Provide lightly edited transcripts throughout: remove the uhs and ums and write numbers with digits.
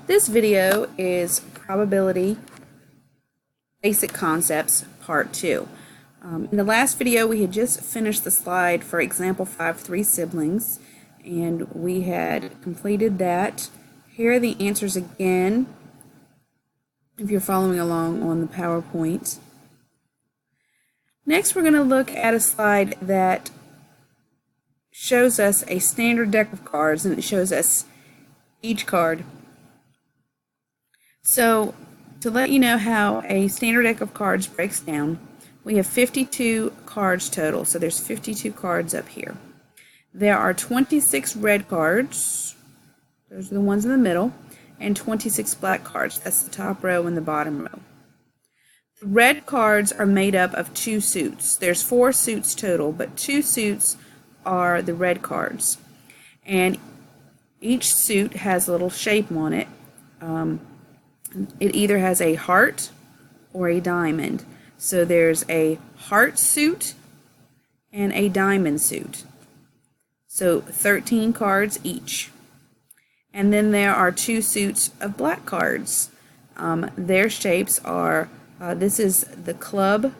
This video is Probability Basic Concepts Part 2. In the last video, we had just finished the slide for example 5, 3 siblings, and we had completed that. Here are the answers again, if you're following along on the PowerPoint. Next, we're going to look at a slide that shows us a standard deck of cards, and it shows us each card. So, to let you know how a standard deck of cards breaks down, we have 52 cards total, so there's 52 cards up here. There are 26 red cards, those are the ones in the middle, and 26 black cards, that's the top row and the bottom row. The red cards are made up of 2 suits. There's 4 suits total, but 2 suits are the red cards. And each suit has a little shape on it. It either has a heart or a diamond. So there's a heart suit and a diamond suit. So 13 cards each. And then there are 2 suits of black cards. Their shapes are, this is the club,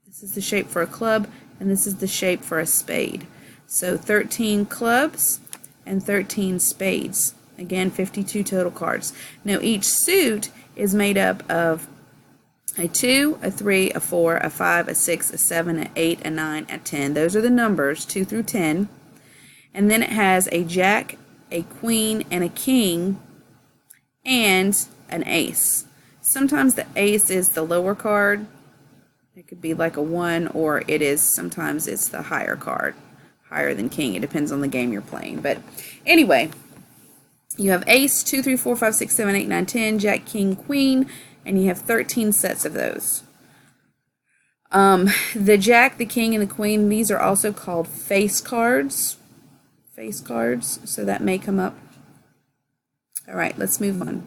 this is the shape for a club, and this is the shape for a spade. So 13 clubs and 13 spades. Again, 52 total cards. Now each suit is made up of a 2, a 3, a 4, a 5, a 6, a 7, a 8, a 9, a 10. Those are the numbers, 2 through 10. And then it has a jack, a queen, and a king, and an ace. Sometimes the ace is the lower card. It could be like a 1, or it is, sometimes it's the higher card, higher than king. It depends on the game you're playing. But anyway, you have ace, 2, 3, 4, 5, 6, 7, 8, 9, 10, jack, king, queen, and you have 13 sets of those. The jack, the king, and the queen, these are also called face cards. Face cards, so that may come up. All right, let's move on.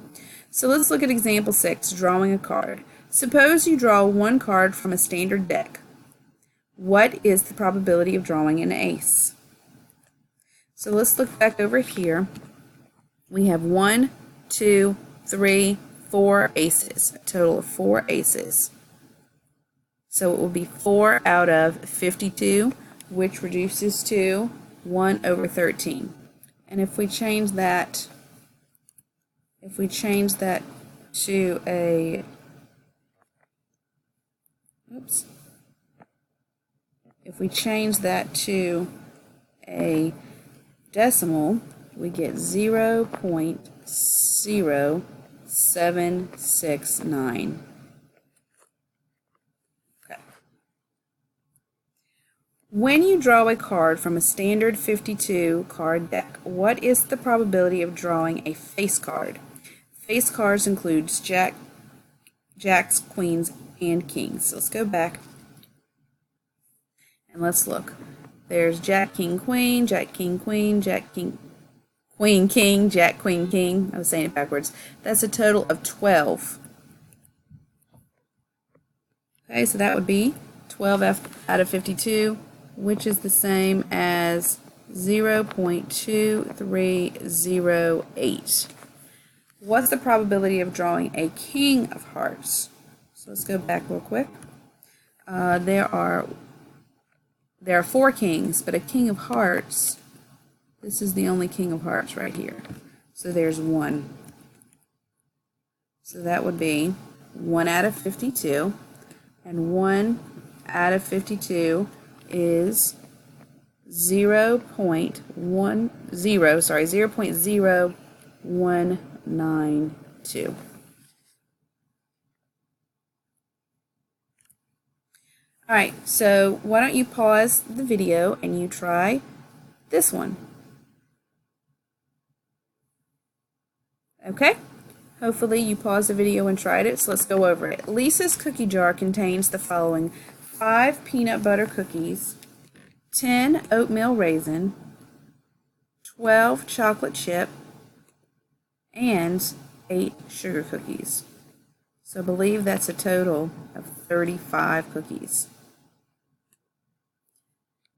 So let's look at example 6, drawing a card. Suppose you draw 1 card from a standard deck. What is the probability of drawing an ace? So let's look back over here. We have 1, 2, 3, 4 aces, a total of 4 aces. So it will be 4 out of 52, which reduces to 1 over 13. And if we change that to a, if we change that to a decimal, we get 0.0769. Okay. When you draw a card from a standard 52 card deck, what is the probability of drawing a face card? Face cards includes jacks, queens, and kings. So let's go back and let's look. There's jack, king, queen, jack, king, queen, jack, king, queen, king, jack, queen, king. I was saying it backwards. That's a total of 12. Okay, so that would be 12 out of 52, which is the same as 0.2308. What's the probability of drawing a king of hearts? So let's go back real quick. There are 4 kings, but a king of hearts, this is the only king of hearts right here. So there's 1. So that would be 1 out of 52, and 1 out of 52 is 0.0192. All right, so why don't you pause the video and you try this one. Okay, hopefully you paused the video and tried it, so let's go over it. Lisa's cookie jar contains the following: 5 peanut butter cookies, 10 oatmeal raisin, 12 chocolate chip, and 8 sugar cookies. So I believe that's a total of 35 cookies.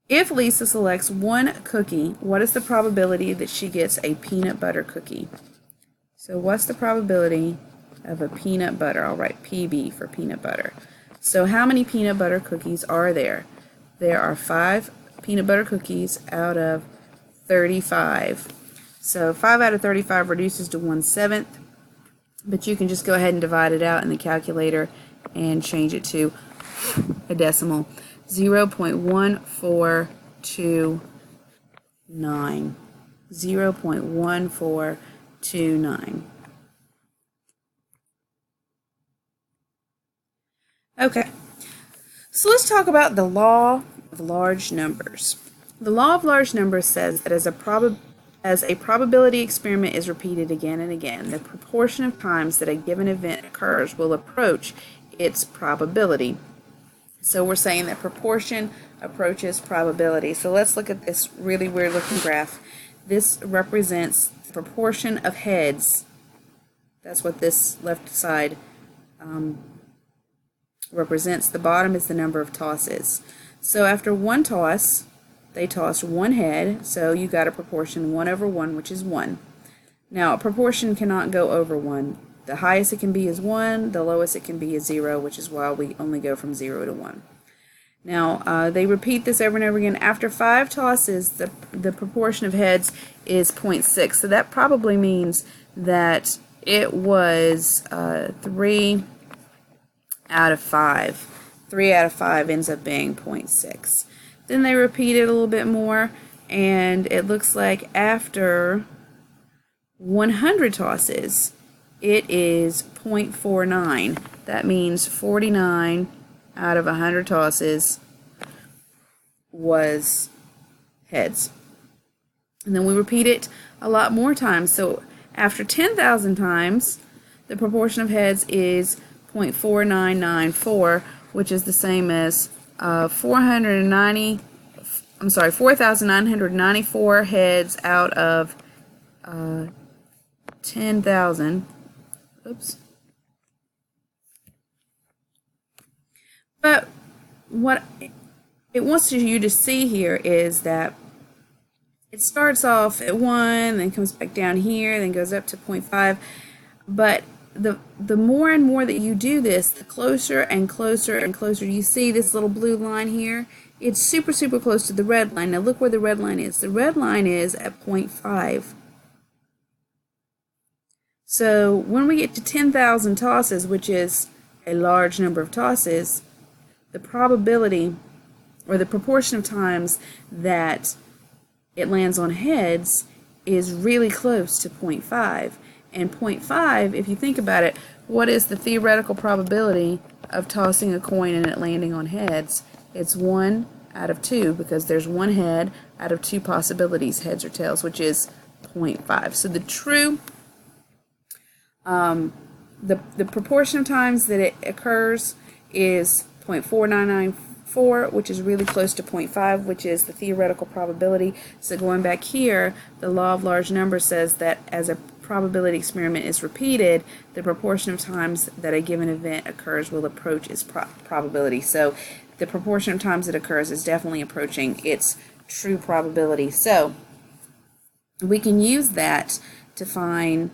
If Lisa selects 1 cookie, what is the probability that she gets a peanut butter cookie? So what's the probability of a peanut butter? I'll write PB for peanut butter. So how many peanut butter cookies are there? There are 5 peanut butter cookies out of 35. So 5 out of 35 reduces to 1/7, but you can just go ahead and divide it out in the calculator and change it to a decimal. 0.1429. 0.1429. Okay, so let's talk about the law of large numbers. The law of large numbers says that as a probability experiment is repeated again and again, the proportion of times that a given event occurs will approach its probability. So we're saying that proportion approaches probability. So let's look at this really weird looking graph. This represents the proportion of heads. That's what this left side represents. The bottom is the number of tosses. So after one toss, they tossed one head, so you got a proportion 1/1, which is 1. Now, a proportion cannot go over 1. The highest it can be is 1, the lowest it can be is 0, which is why we only go from 0 to 1. Now, they repeat this over and over again. After 5 tosses, the proportion of heads is 0.6. So that probably means that it was 3 out of 5. 3 out of 5 ends up being 0.6. Then they repeat it a little bit more, and it looks like after 100 tosses, it is 0.49. That means 49 out of 100 tosses was heads. And then we repeat it a lot more times. So after 10,000 times, the proportion of heads is 0.4994, which is the same as 4,994 heads out of 10,000. Oops. But what it wants you to see here is that it starts off at 1, then comes back down here, then goes up to 0.5. But the more and more that you do this, the closer and closer and closer. You see this little blue line here? It's super, super close to the red line. Now look where the red line is. The red line is at 0.5. So when we get to 10,000 tosses, which is a large number of tosses, the probability or the proportion of times that it lands on heads is really close to 0.5. And 0.5, if you think about it, what is the theoretical probability of tossing a coin and it landing on heads? It's 1 out of 2, because there's one head out of 2 possibilities, heads or tails, which is 0.5. So the true, the proportion of times that it occurs is 0.4994, which is really close to 0.5, which is the theoretical probability. So going back here, the law of large numbers says that as a probability experiment is repeated, the proportion of times that a given event occurs will approach its probability. So the proportion of times it occurs is definitely approaching its true probability. So we can use that to find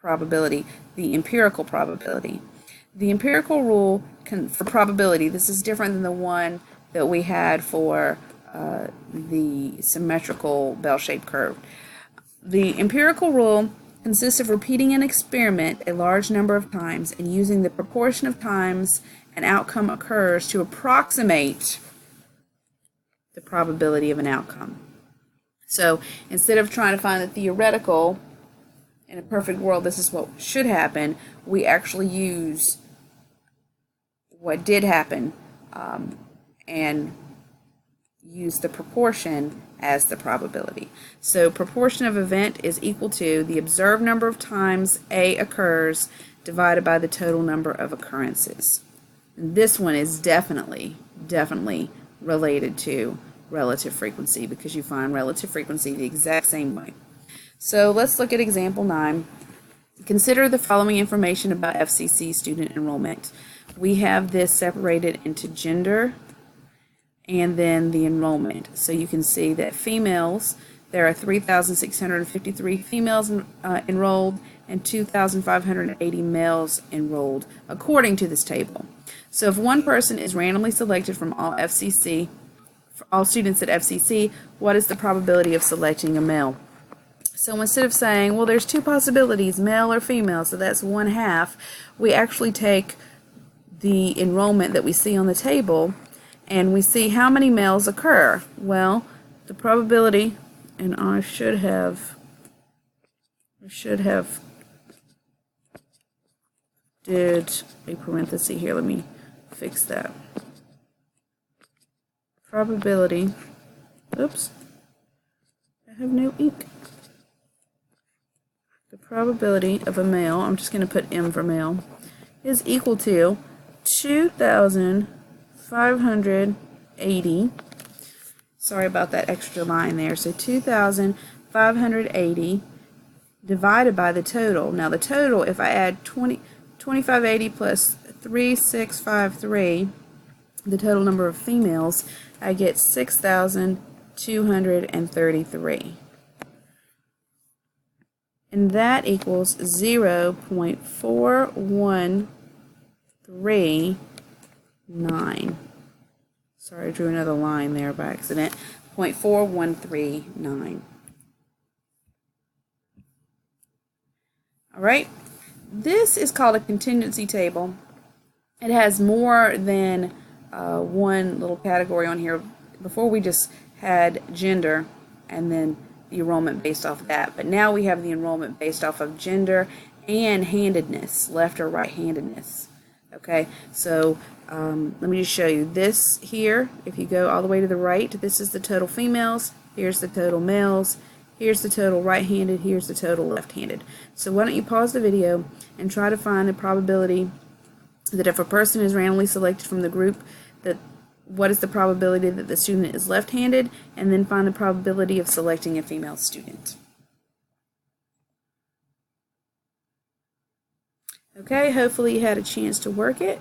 probability, the empirical probability. The empirical rule for probability, this is different than the one that we had for the symmetrical bell-shaped curve. The empirical rule consists of repeating an experiment a large number of times and using the proportion of times an outcome occurs to approximate the probability of an outcome. So instead of trying to find the theoretical, in a perfect world this is what should happen, we actually use what did happen and use the proportion as the probability. So proportion of event is equal to the observed number of times A occurs divided by the total number of occurrences. And this one is definitely related to relative frequency, because you find relative frequency the exact same way. So let's look at example 9. Consider the following information about FCC student enrollment. We have this separated into gender and then the enrollment. So you can see that females, there are 3,653 females enrolled and 2,580 males enrolled, according to this table. So if one person is randomly selected from all students at FCC, what is the probability of selecting a male? So instead of saying, well, there's two possibilities, male or female, so that's 1/2, we actually take the enrollment that we see on the table and we see how many males occur. Well, the probability, and I should have did a parenthesis here. Let me fix that. Probability, oops, I have no ink. The probability of a male, I'm just going to put M for male, is equal to 2,580. Sorry about that extra line there. So 2,580 divided by the total. Now the total, if I add 2,580 plus 3,653, the total number of females, I get 6,233. And that equals 0.4139. Sorry, I drew another line there by accident. 0.4139. All right. This is called a contingency table. It has more than one little category on here. Before we just had gender and then the enrollment based off of that, but now we have the enrollment based off of gender and handedness, left or right handedness. Okay, so let me just show you this here. If you go all the way to the right, this is the total females, here's the total males, here's the total right-handed, here's the total left-handed. So why don't you pause the video and try to find the probability that if a person is randomly selected from the group, that what is the probability that the student is left-handed, and then find the probability of selecting a female student. Okay, hopefully you had a chance to work it.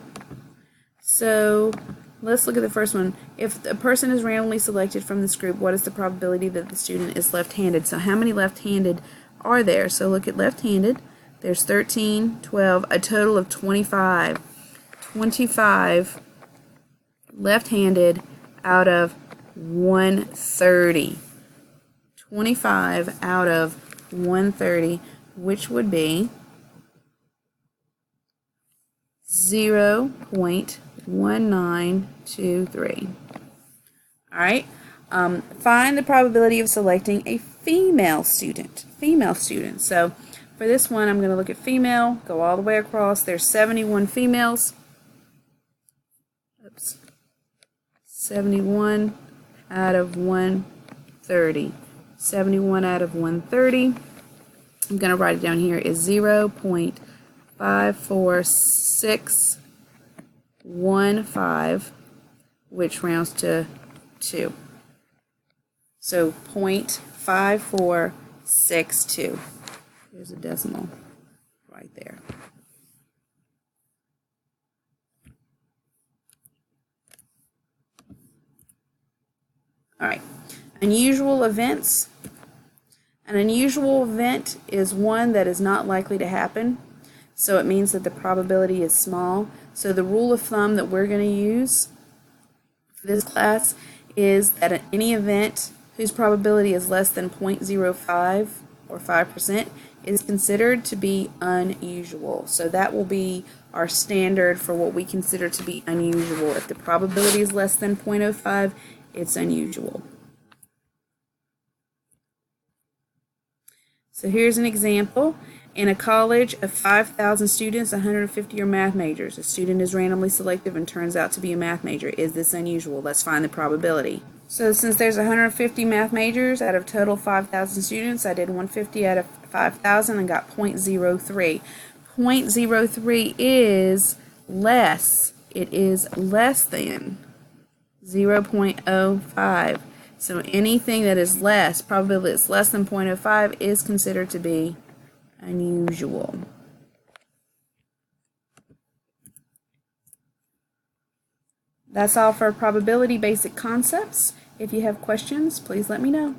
So let's look at the first one. If a person is randomly selected from this group, what is the probability that the student is left-handed? So how many left-handed are there? So look at left-handed. There's 13, 12, a total of 25. 25 left-handed out of 130. 25 out of 130, which would be 0.1923. All right. Find the probability of selecting a female student. So for this one, I'm going to look at female, go all the way across. There's 71 females. Oops. 71 out of 130. 71 out of 130. I'm going to write it down here is 0.54615, which rounds to 2. So 0.5462. There's a decimal right there. All right, unusual events. An unusual event is one that is not likely to happen, so it means that the probability is small. So the rule of thumb that we're going to use for this class is that any event whose probability is less than 0.05 or 5% is considered to be unusual. So that will be our standard for what we consider to be unusual. If the probability is less than 0.05, it's unusual. So here's an example. In a college of 5,000 students, 150 are math majors. A student is randomly selected and turns out to be a math major. Is this unusual? Let's find the probability. So since there's 150 math majors out of total 5,000 students, I did 150 out of 5,000 and got 0.03. 0.03 is less. It is less than 0.05. So anything that is less, probability it's less than 0.05, is considered to be unusual. That's all for probability basic concepts. If you have questions, please let me know.